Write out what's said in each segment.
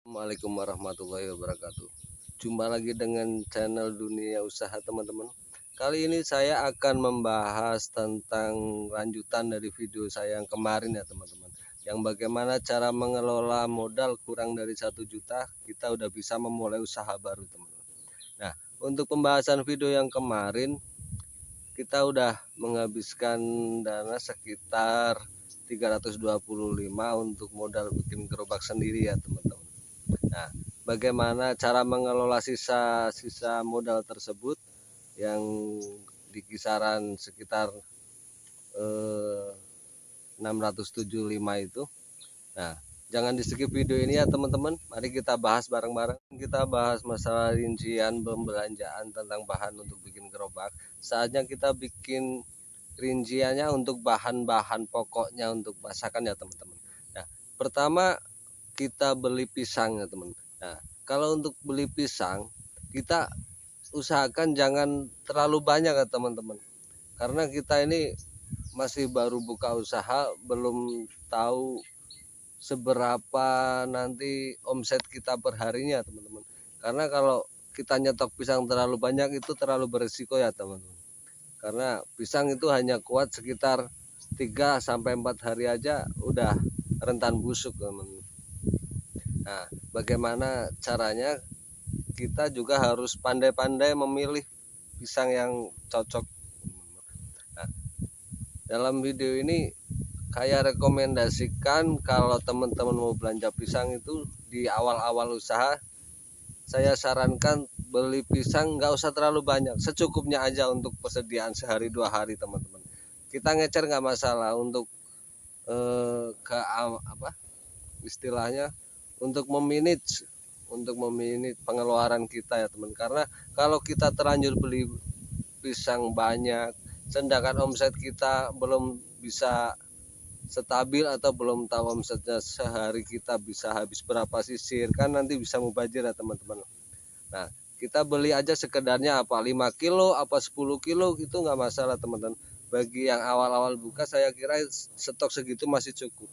Assalamualaikum warahmatullahi wabarakatuh. Jumpa lagi dengan channel Dunia Usaha teman-teman. Kali ini saya akan membahas tentang lanjutan dari video saya yang kemarin ya teman-teman. Yang bagaimana cara mengelola modal kurang dari 1 juta, kita udah bisa memulai usaha baru teman-teman. Nah, untuk pembahasan video yang kemarin, kita udah menghabiskan dana sekitar 325 untuk modal bikin gerobak sendiri ya teman-teman. Nah, bagaimana cara mengelola sisa-sisa modal tersebut yang di kisaran sekitar 675 itu. Nah, jangan di skip video ini ya teman-teman. Mari kita bahas bareng-bareng. Kita bahas masalah rincian pembelanjaan tentang bahan untuk bikin gerobak. Saatnya kita bikin rinciannya untuk bahan-bahan pokoknya untuk masakan ya teman-teman. Nah, pertama kita beli pisang ya teman. Nah, kalau untuk beli pisang kita usahakan jangan terlalu banyak ya teman-teman. Karena kita ini masih baru buka usaha, belum tahu seberapa nanti omset kita per harinya teman-teman. Karena kalau kita nyetok pisang terlalu banyak itu terlalu berisiko ya teman-teman. Karena pisang itu hanya kuat sekitar 3 sampai 4 hari aja udah rentan busuk teman-teman. Nah, bagaimana caranya? Kita juga harus pandai-pandai memilih pisang yang cocok. Nah, dalam video ini kayak rekomendasikan kalau teman-teman mau belanja pisang itu di awal-awal usaha, saya sarankan beli pisang nggak usah terlalu banyak, secukupnya aja untuk persediaan sehari 2 hari teman-teman. Kita ngecer nggak masalah untuk apa istilahnya, untuk memanage pengeluaran kita ya teman. Karena kalau kita terlanjur beli pisang banyak sedangkan omset kita belum bisa stabil atau belum tahu omsetnya sehari kita bisa habis berapa sisir, kan nanti bisa mubazir ya teman-teman. Nah, kita beli aja sekedarnya apa 5 kilo apa 10 kilo itu nggak masalah teman-teman. Bagi yang awal-awal buka saya kira stok segitu masih cukup.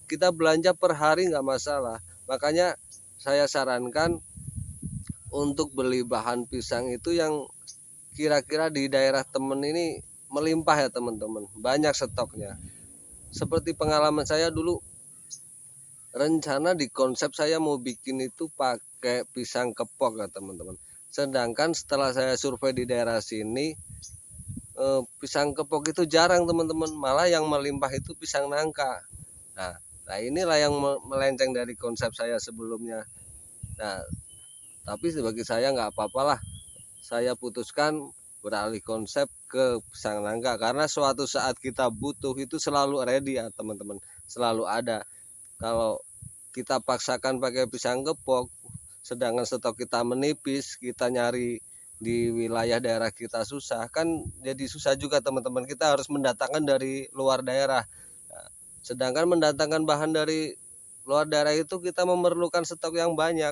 Kita belanja per hari nggak masalah. Makanya saya sarankan untuk beli bahan pisang itu yang kira-kira di daerah temen ini melimpah ya teman-teman, banyak stoknya. Seperti pengalaman saya dulu, rencana di konsep saya mau bikin itu pakai pisang kepok ya teman-teman. Sedangkan setelah saya survei di daerah sini, pisang kepok itu jarang teman-teman, malah yang melimpah itu pisang nangka. Nah, nah inilah yang melenceng dari konsep saya sebelumnya. Nah, tapi bagi saya nggak apa-apalah, saya putuskan beralih konsep ke pisang nangka karena suatu saat kita butuh itu selalu ready ya teman-teman, selalu ada. Kalau kita paksakan pakai pisang kepok sedangkan stok kita menipis, kita nyari di wilayah daerah kita susah, kan jadi susah juga teman-teman. Kita harus mendatangkan dari luar daerah. Nah, sedangkan mendatangkan bahan dari luar daerah itu kita memerlukan stok yang banyak.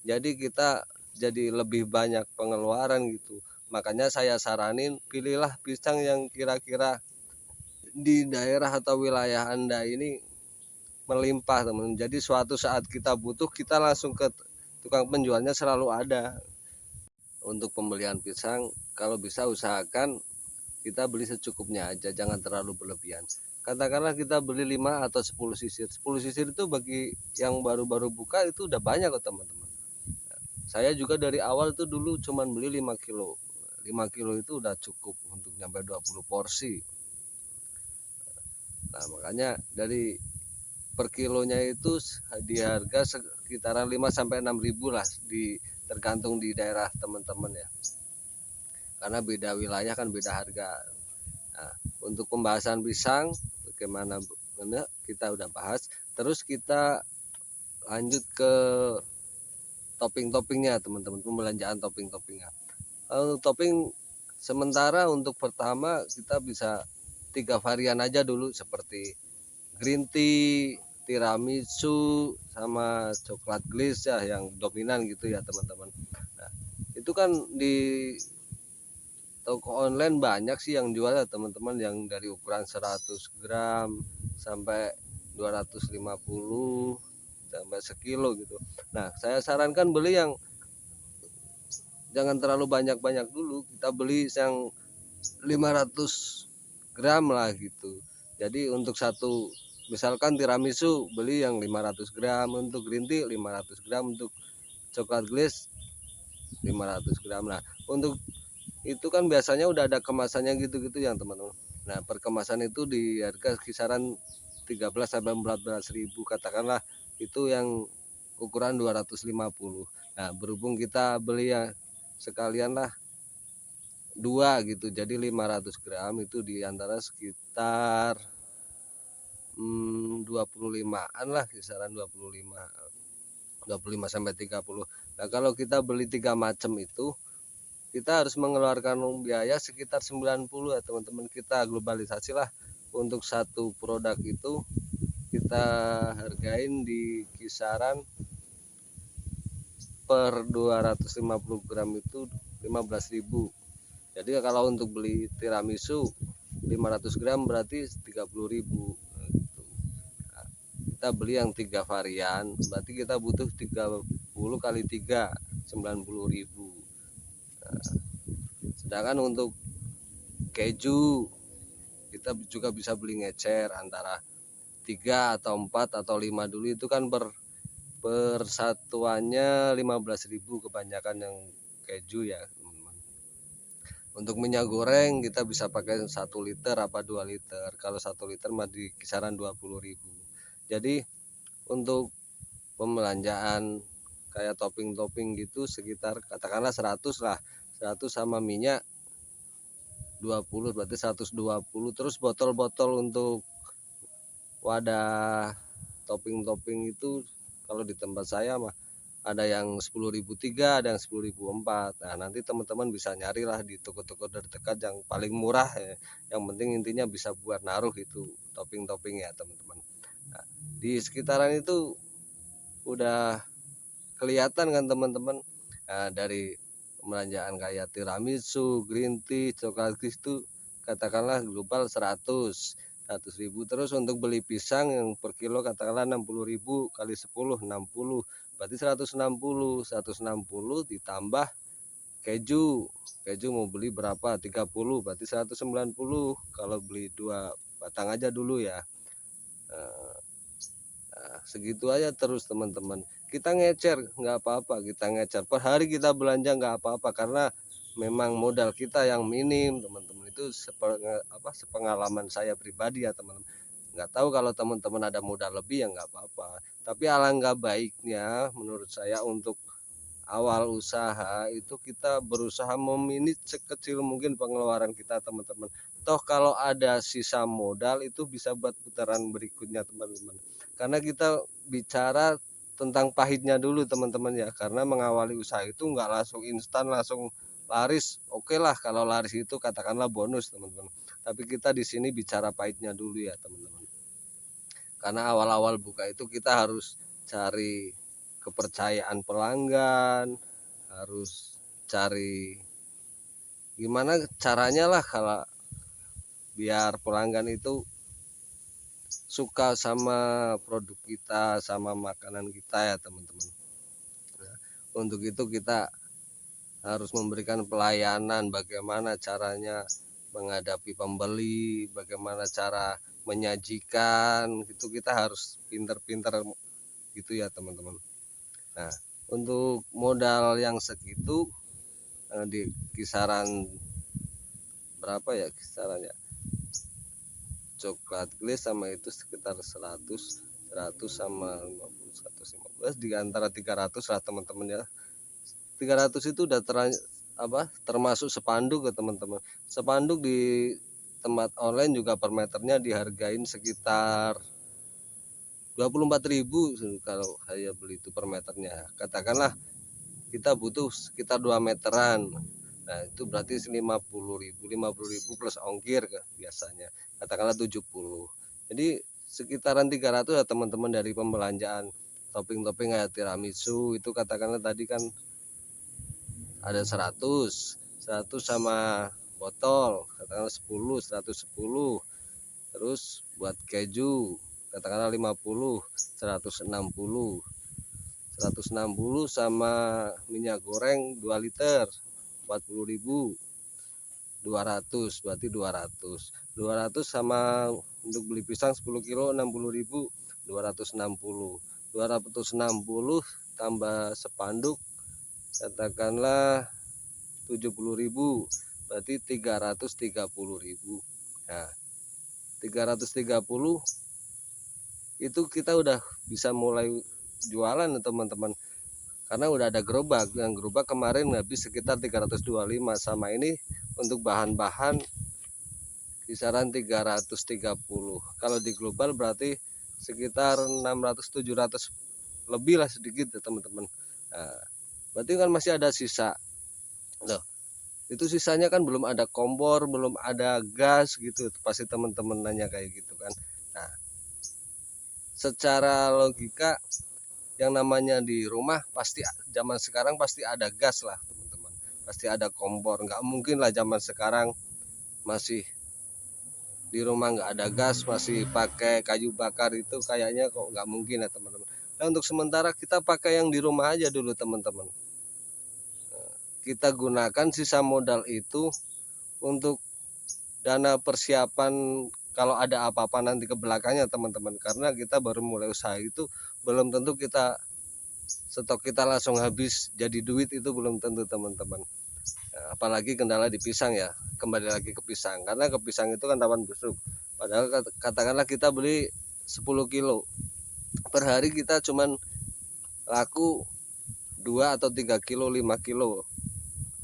Jadi kita jadi lebih banyak pengeluaran gitu. Makanya saya saranin pilihlah pisang yang kira-kira di daerah atau wilayah Anda ini melimpah teman. Jadi suatu saat kita butuh kita langsung ke tukang penjualnya selalu ada. Untuk pembelian pisang kalau bisa usahakan kita beli secukupnya aja, jangan terlalu berlebihan. Katakanlah kita beli 5 atau 10 sisir. 10 sisir itu bagi yang baru-baru buka itu udah banyak kok teman-teman. Saya juga dari awal tuh dulu cuman beli 5 kilo. 5 kilo itu udah cukup untuk nyampe 20 porsi. Nah, makanya dari per kilonya itu di harga sekitaran 5 sampai 6 ribu lah, tergantung di daerah teman-teman ya. Karena beda wilayah kan beda harga. Nah, untuk pembahasan pisang bagaimana kita udah bahas. Terus kita lanjut ke topping-toppingnya teman-teman, pembelanjaan topping-toppingnya. Untuk topping sementara untuk pertama kita bisa 3 varian aja dulu seperti green tea, tiramisu, sama coklat glaze ya yang dominan gitu ya teman-teman. Nah, itu kan di toko online banyak sih yang jual ya teman-teman, yang dari ukuran 100 gram sampai 250. sampai sekilo gitu. Nah, saya sarankan beli yang jangan terlalu banyak-banyak dulu, kita beli yang 500 gram lah gitu. Jadi untuk satu, misalkan tiramisu beli yang 500 gram, untuk green tea 500 gram, untuk coklat glaze 500 gram. Nah, untuk itu kan biasanya udah ada kemasannya gitu-gitu yang teman-teman. Nah, per kemasan itu di harga kisaran 13 sampai 14 ribu katakanlah, itu yang ukuran 250. Nah, berhubung kita beli ya sekalian lah dua gitu, jadi 500 gram itu di antara sekitar 25-an lah, kisaran 25 sampai 30. Nah, kalau kita beli 3 macam itu kita harus mengeluarkan biaya sekitar 90 ya teman-teman. Kita globalisasi lah, untuk satu produk itu kita hargain di kisaran per 250 gram itu 15.000. Jadi kalau untuk beli tiramisu 500 gram berarti 30.000. Nah, kita beli yang 3 varian berarti kita butuh 30 kali 3 90.000. Nah, sedangkan untuk keju kita juga bisa beli ngecer antara 3 atau 4 atau 5 dulu, itu kan persatuannya 15.000 kebanyakan yang keju ya teman-teman. Untuk minyak goreng kita bisa pakai 1 liter apa 2 liter. Kalau 1 liter mah di kisaran 20.000. Jadi untuk pembelanjaan kayak topping-topping gitu sekitar katakanlah 100 lah. 100 sama minyak 20 berarti 120. Terus botol-botol untuk wadah topping-topping itu kalau di tempat saya mah ada yang 10.003, ada yang 10.004. Nah, nanti teman-teman bisa nyarilah di toko-toko terdekat yang paling murah ya. Yang penting intinya bisa buat naruh itu topping-topping ya teman-teman. Nah, di sekitaran itu udah kelihatan kan teman-teman. Nah, dari pembelanjaan kayak tiramisu, green tea, coklat itu katakanlah global 100.000. Terus untuk beli pisang yang per kilo katakanlah 60.000 kali 10 60, berarti 160 ditambah keju mau beli berapa 30 berarti 190 kalau beli 2 batang aja dulu ya. Nah, segitu aja terus teman-teman, kita ngecer nggak apa-apa, kita ngecer per hari kita belanja nggak apa-apa karena memang modal kita yang minim teman-teman. Itu sepengalaman saya pribadi ya teman-teman. Nggak tahu kalau teman-teman ada modal lebih ya nggak apa-apa, tapi alangkah baiknya menurut saya untuk awal usaha itu kita berusaha meminit sekecil mungkin pengeluaran kita teman-teman. Toh kalau ada sisa modal itu bisa buat putaran berikutnya teman-teman. Karena kita bicara tentang pahitnya dulu teman-teman ya. Karena mengawali usaha itu nggak langsung instan langsung laris. Oke lah kalau laris itu katakanlah bonus teman-teman. Tapi kita di sini bicara pahitnya dulu ya teman-teman. Karena awal-awal buka itu kita harus cari kepercayaan pelanggan, harus cari gimana caranya lah kalau biar pelanggan itu suka sama produk kita, sama makanan kita ya teman-teman. Nah, untuk itu kita harus memberikan pelayanan, bagaimana caranya menghadapi pembeli, bagaimana cara menyajikan, itu kita harus pinter-pinter gitu ya teman-teman. Nah, untuk modal yang segitu di kisaran berapa ya kisarannya, coklat glaze sama itu sekitar 100 sama 50 115 di antara 300 lah teman-teman ya. 300 itu udah termasuk spanduk ke teman-teman. Spanduk di tempat online juga per meternya dihargain sekitar 24.000 kalau saya beli itu per meternya. Katakanlah kita butuh sekitar 2 meteran. Nah, itu berarti 50.000 plus ongkir biasanya. Katakanlah 70. Jadi sekitaran 300 ya teman-teman dari pembelanjaan topping-topping kayak tiramisu itu katakanlah tadi kan ada 100 sama botol katakanlah 110. Terus buat keju katakanlah 50, 160 sama minyak goreng 2 liter 40.000, 200 berarti 200 sama untuk beli pisang 10 kilo 60.000, 260 tambah spanduk katakanlah 70.000, berarti 330.000. Nah 330 itu kita udah bisa mulai jualan teman-teman, karena udah ada gerobak. Yang gerobak kemarin habis sekitar 325, sama ini untuk bahan-bahan kisaran 330. Kalau di global berarti sekitar 600-700 lebih lah sedikit ya teman-teman. Nah, berarti kan masih ada sisa. Loh, itu sisanya kan belum ada kompor, belum ada gas gitu. Pasti teman-teman nanya kayak gitu kan. Nah, secara logika yang namanya di rumah pasti zaman sekarang pasti ada gas lah teman-teman, pasti ada kompor. Nggak mungkin lah zaman sekarang masih di rumah nggak ada gas, masih pakai kayu bakar, itu kayaknya kok nggak mungkin ya teman-teman. Nah, untuk sementara kita pakai yang di rumah aja dulu teman-teman. Kita gunakan sisa modal itu untuk dana persiapan kalau ada apa-apa nanti ke belakangnya teman-teman, karena kita baru mulai usaha itu belum tentu kita stok kita langsung habis jadi duit, itu belum tentu teman-teman. Nah, apalagi kendala di pisang ya, kembali lagi ke pisang, karena ke pisang itu kan rawan busuk. Padahal katakanlah kita beli 10 kilo per hari, kita cuman laku 2 atau 3 kilo, 5 kilo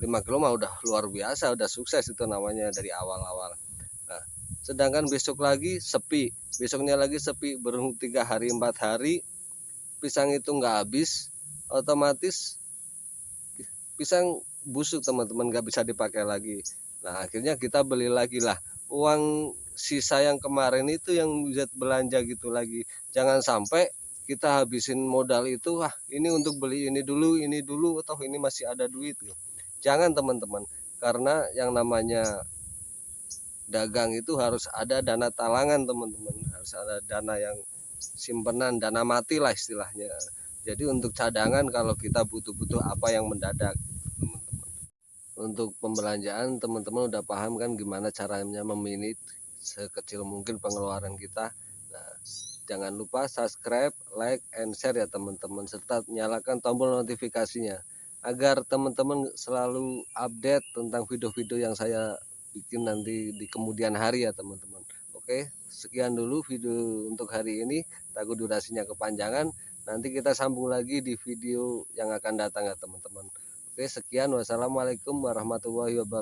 5 kilo mah udah luar biasa, udah sukses itu namanya dari awal-awal. Nah, sedangkan besok lagi sepi, besoknya lagi sepi, baru 3 hari 4 hari pisang itu nggak habis, otomatis pisang busuk teman-teman, nggak bisa dipakai lagi. Nah akhirnya kita beli lagi lah, uang sisa yang kemarin itu yang bisa belanja gitu lagi. Jangan sampai kita habisin modal itu, wah ini untuk beli ini dulu atau ini masih ada duit. Jangan teman-teman, karena yang namanya dagang itu harus ada dana talangan teman-teman, harus ada dana yang simpenan, dana mati lah istilahnya. Jadi untuk cadangan kalau kita butuh-butuh apa yang mendadak teman-teman. Untuk pembelanjaan teman-teman udah paham kan gimana caranya meminit sekecil mungkin pengeluaran kita. Nah, jangan lupa subscribe, like, and share ya teman-teman, serta nyalakan tombol notifikasinya agar teman-teman selalu update tentang video-video yang saya bikin nanti di kemudian hari ya teman-teman. Oke, sekian dulu video untuk hari ini, takut durasinya kepanjangan. Nanti kita sambung lagi di video yang akan datang ya teman-teman. Oke, sekian, wassalamualaikum warahmatullahi wabarakatuh.